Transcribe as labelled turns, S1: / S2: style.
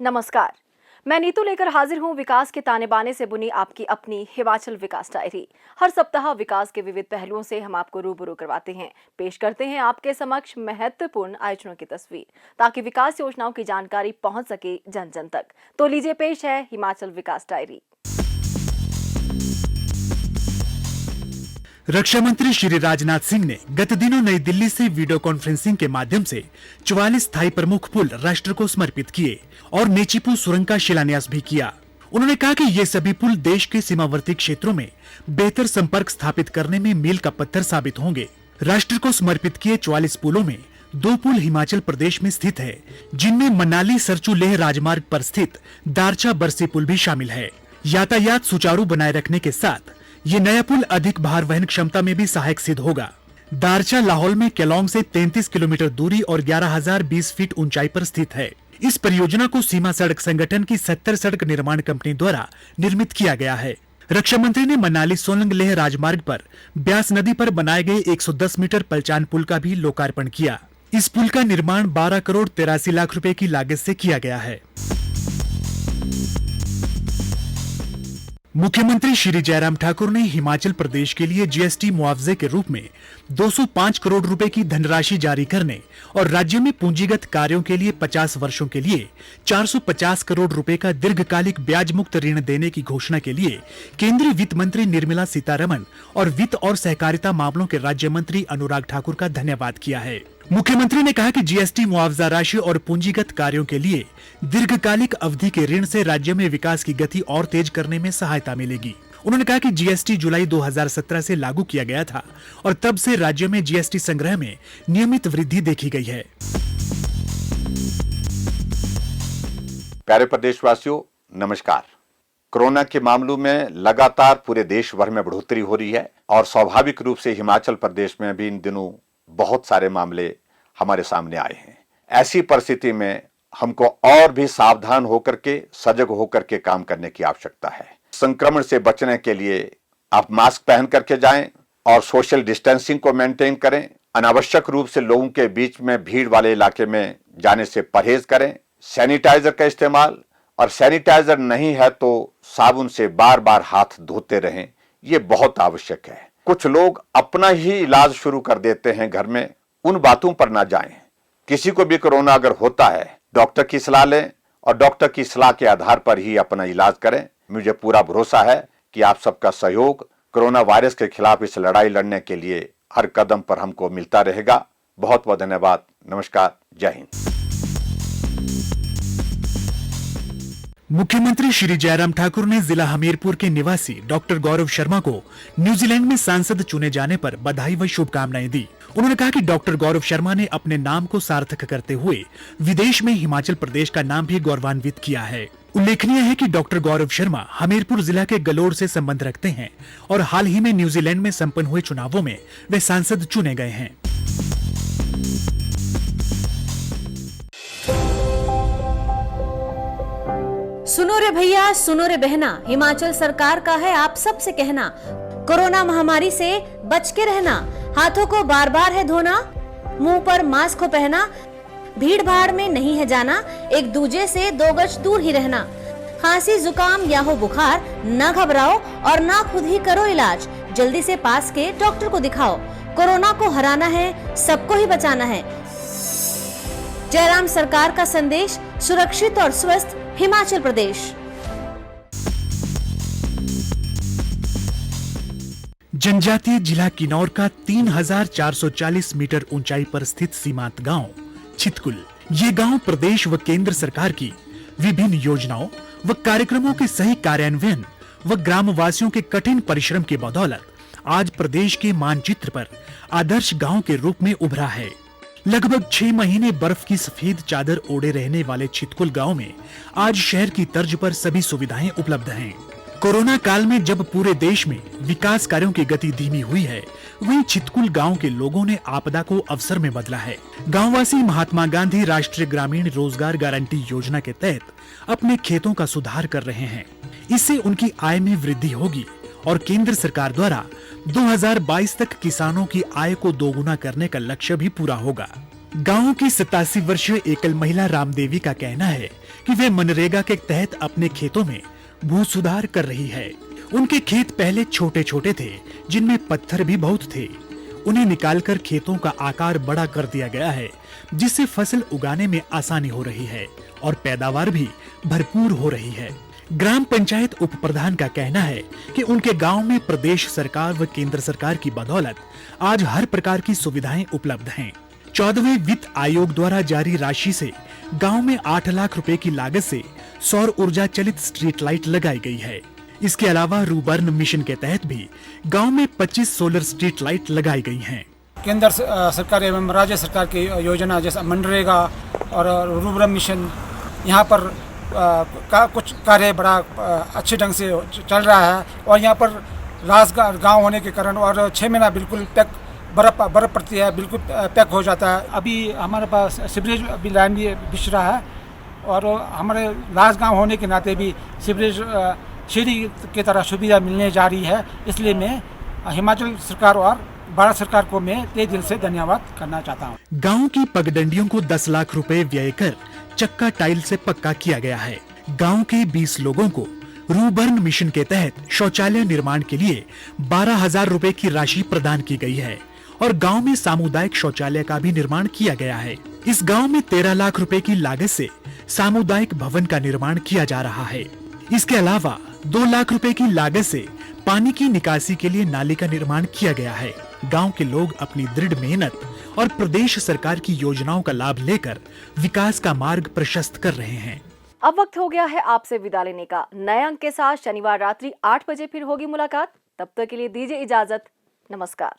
S1: नमस्कार, मैं नीतू लेकर हाजिर हूं विकास के ताने बाने से बुनी आपकी अपनी हिमाचल विकास डायरी। हर सप्ताह विकास के विविध पहलुओं से हम आपको रूबरू करवाते हैं, पेश करते हैं आपके समक्ष महत्वपूर्ण आयोजनों की तस्वीर, ताकि विकास योजनाओं की जानकारी पहुंच सके जन जन तक। तो लीजिए पेश है हिमाचल विकास डायरी।
S2: रक्षा मंत्री श्री राजनाथ सिंह ने गत दिनों नई दिल्ली से वीडियो कॉन्फ्रेंसिंग के माध्यम से 44 स्थायी प्रमुख पुल राष्ट्र को समर्पित किए और नेचीपू सुरंग का शिलान्यास भी किया। उन्होंने कहा कि ये सभी पुल देश के सीमावर्ती क्षेत्रों में बेहतर संपर्क स्थापित करने में मील का पत्थर साबित होंगे। राष्ट्र को समर्पित किए 44 पुलों में 2 पुल हिमाचल प्रदेश में स्थित है, जिनमें मनाली सरचू लेह राजमार्ग पर स्थित दारचा बरसी पुल भी शामिल है। यातायात सुचारू बनाए रखने के साथ ये नया पुल अधिक भार वहन क्षमता में भी सहायक सिद्ध होगा। दारचा लाहौल में केलोंग से 33 किलोमीटर दूरी और 11,020 फीट ऊंचाई पर स्थित है। इस परियोजना को सीमा सड़क संगठन की 70 सड़क निर्माण कंपनी द्वारा निर्मित किया गया है। रक्षा मंत्री ने मनाली सोलंग लेह राजमार्ग पर ब्यास नदी पर बनाए गए 110 मीटर पलचान पुल का भी लोकार्पण किया। इस पुल का निर्माण 12 करोड़ 83 लाख रुपए की लागत से किया गया है। मुख्यमंत्री श्री जयराम ठाकुर ने हिमाचल प्रदेश के लिए जीएसटी मुआवजे के रूप में 205 करोड़ रुपए की धनराशि जारी करने और राज्य में पूंजीगत कार्यों के लिए 50 वर्षों के लिए 450 करोड़ रुपए का दीर्घकालिक ब्याज मुक्त ऋण देने की घोषणा के लिए केंद्रीय वित्त मंत्री निर्मला सीतारमण और वित्त और सहकारिता मामलों के राज्य मंत्री अनुराग ठाकुर का धन्यवाद किया है। मुख्यमंत्री ने कहा कि जीएसटी मुआवजा राशि और पूंजीगत कार्यों के लिए दीर्घकालिक अवधि के ऋण से राज्य में विकास की गति और तेज करने में सहायता मिलेगी। उन्होंने कहा कि जीएसटी जुलाई 2017 से लागू किया गया था और तब से राज्य में जीएसटी संग्रह में नियमित वृद्धि देखी गई है।
S3: प्यारे प्रदेशवासियों, नमस्कार। कोरोना के मामलों में लगातार पूरे देश भर में बढ़ोतरी हो रही है और स्वाभाविक रूप से हिमाचल प्रदेश में भी इन दिनों बहुत सारे मामले हमारे सामने आए हैं। ऐसी परिस्थिति में हमको और भी सावधान होकर के, सजग होकर के काम करने की आवश्यकता है। संक्रमण से बचने के लिए आप मास्क पहन करके जाएं और सोशल डिस्टेंसिंग को मेंटेन करें। अनावश्यक रूप से लोगों के बीच में भीड़ वाले इलाके में जाने से परहेज करें। सैनिटाइजर का इस्तेमाल, और सैनिटाइजर नहीं है तो साबुन से बार बार हाथ धोते रहें, ये बहुत आवश्यक है। कुछ लोग अपना ही इलाज शुरू कर देते हैं घर में, उन बातों पर ना जाएं। किसी को भी कोरोना अगर होता है, डॉक्टर की सलाह लें और डॉक्टर की सलाह के आधार पर ही अपना इलाज करें। मुझे पूरा भरोसा है कि आप सबका सहयोग कोरोना वायरस के खिलाफ इस लड़ाई लड़ने के लिए हर कदम पर हमको मिलता रहेगा। बहुत बहुत धन्यवाद। नमस्कार, जय हिंद।
S2: मुख्यमंत्री श्री जयराम ठाकुर ने जिला हमीरपुर के निवासी डॉक्टर गौरव शर्मा को न्यूजीलैंड में सांसद चुने जाने पर बधाई व शुभकामनाएं दी। उन्होंने कहा कि डॉक्टर गौरव शर्मा ने अपने नाम को सार्थक करते हुए विदेश में हिमाचल प्रदेश का नाम भी गौरवान्वित किया है। उल्लेखनीय है कि डॉक्टर गौरव शर्मा हमीरपुर जिला के गलोड़ से संबंध रखते हैं और हाल ही में न्यूजीलैंड में संपन्न हुए चुनावों में वे सांसद चुने गए हैं।
S4: सुनो रे भैया, सुनो रे बहना, हिमाचल सरकार का है आप सब से कहना, कोरोना महामारी से बच के रहना, हाथों को बार बार है धोना, मुंह पर मास्क हो पहना, भीड़ भाड़ में नहीं है जाना, एक दूजे से 2 गज दूर ही रहना। खांसी जुकाम या हो बुखार, न घबराओ और न खुद ही करो इलाज, जल्दी से पास के डॉक्टर को दिखाओ। कोरोना को हराना है, सबको ही बचाना है। जयराम सरकार का संदेश, सुरक्षित और स्वस्थ हिमाचल प्रदेश।
S2: जनजातीय जिला किन्नौर का 3,440 मीटर ऊंचाई पर स्थित सीमांत गांव छितकुल। ये गांव प्रदेश व केंद्र सरकार की विभिन्न योजनाओं व कार्यक्रमों के सही कार्यान्वयन व ग्रामवासियों के कठिन परिश्रम की बदौलत आज प्रदेश के मानचित्र पर आदर्श गांव के रूप में उभरा है। लगभग 6 महीने बर्फ की सफेद चादर ओढ़े रहने वाले छितकुल गांव में आज शहर की तर्ज पर सभी सुविधाएं उपलब्ध हैं। कोरोना काल में जब पूरे देश में विकास कार्यों की गति धीमी हुई है, वहीं छितकुल गांव के लोगों ने आपदा को अवसर में बदला है। गांववासी महात्मा गांधी राष्ट्रीय ग्रामीण रोजगार गारंटी योजना के तहत अपने खेतों का सुधार कर रहे हैं। इससे उनकी आय में वृद्धि होगी और केंद्र सरकार द्वारा 2022 तक किसानों की आय को दोगुना करने का लक्ष्य भी पूरा होगा। गांव की 87 वर्षीय एकल महिला रामदेवी का कहना है कि वे मनरेगा के तहत अपने खेतों में भू सुधार कर रही है। उनके खेत पहले छोटे छोटे थे, जिनमें पत्थर भी बहुत थे। उन्हें निकालकर खेतों का आकार बड़ा कर दिया गया है, जिससे फसल उगाने में आसानी हो रही है और पैदावार भी भरपूर हो रही है। ग्राम पंचायत उप प्रधान का कहना है कि उनके गांव में प्रदेश सरकार व केंद्र सरकार की बदौलत आज हर प्रकार की सुविधाएं उपलब्ध हैं। 14वें वित्त आयोग द्वारा जारी राशि से गांव में 8 लाख रुपए की लागत से सौर ऊर्जा चलित स्ट्रीट लाइट लगाई गई है। इसके अलावा रूबर्न मिशन के तहत भी गांव में 25 सोलर स्ट्रीट लाइट लगाई गई हैं।
S5: केंद्र सरकार एवं राज्य सरकार की योजना जैसे मनरेगा और रूबर्न मिशन, यहाँ पर का कुछ कार्य बड़ा अच्छे ढंग से चल रहा है। और यहाँ पर रास गाँव होने के कारण और 6 महीना बिल्कुल पैक बर्फ पड़ती है, बिल्कुल पैक हो जाता है। अभी हमारे पास सीवरेज भी लाइन भी बिछ रहा है और हमारे रास गाँव होने के नाते भी सीवरेज सीढ़ी की तरह सुविधा मिलने जा रही है। इसलिए मैं हिमाचल सरकार और भारत सरकार को मैं तहे दिल से धन्यवाद करना चाहता हूँ।
S2: गांव की पगडंडियों को 10 लाख रुपए व्यय कर चक्का टाइल से पक्का किया गया है। गांव के 20 लोगों को रूबर्न मिशन के तहत शौचालय निर्माण के लिए 12,000 रुपए की राशि प्रदान की गई है और गांव में सामुदायिक शौचालय का भी निर्माण किया गया है। इस गांव में 13 लाख रुपए की लागत से सामुदायिक भवन का निर्माण किया जा रहा है। इसके अलावा 2 लाख रुपए की लागत से पानी की निकासी के लिए नाले का निर्माण किया गया है। गांव के लोग अपनी दृढ़ मेहनत और प्रदेश सरकार की योजनाओं का लाभ लेकर विकास का मार्ग प्रशस्त कर रहे हैं।
S1: अब वक्त हो गया है आपसे विदा लेने का। नए अंक के साथ शनिवार रात्रि 8 बजे फिर होगी मुलाकात। तब तक के लिए दीजिए इजाजत। नमस्कार।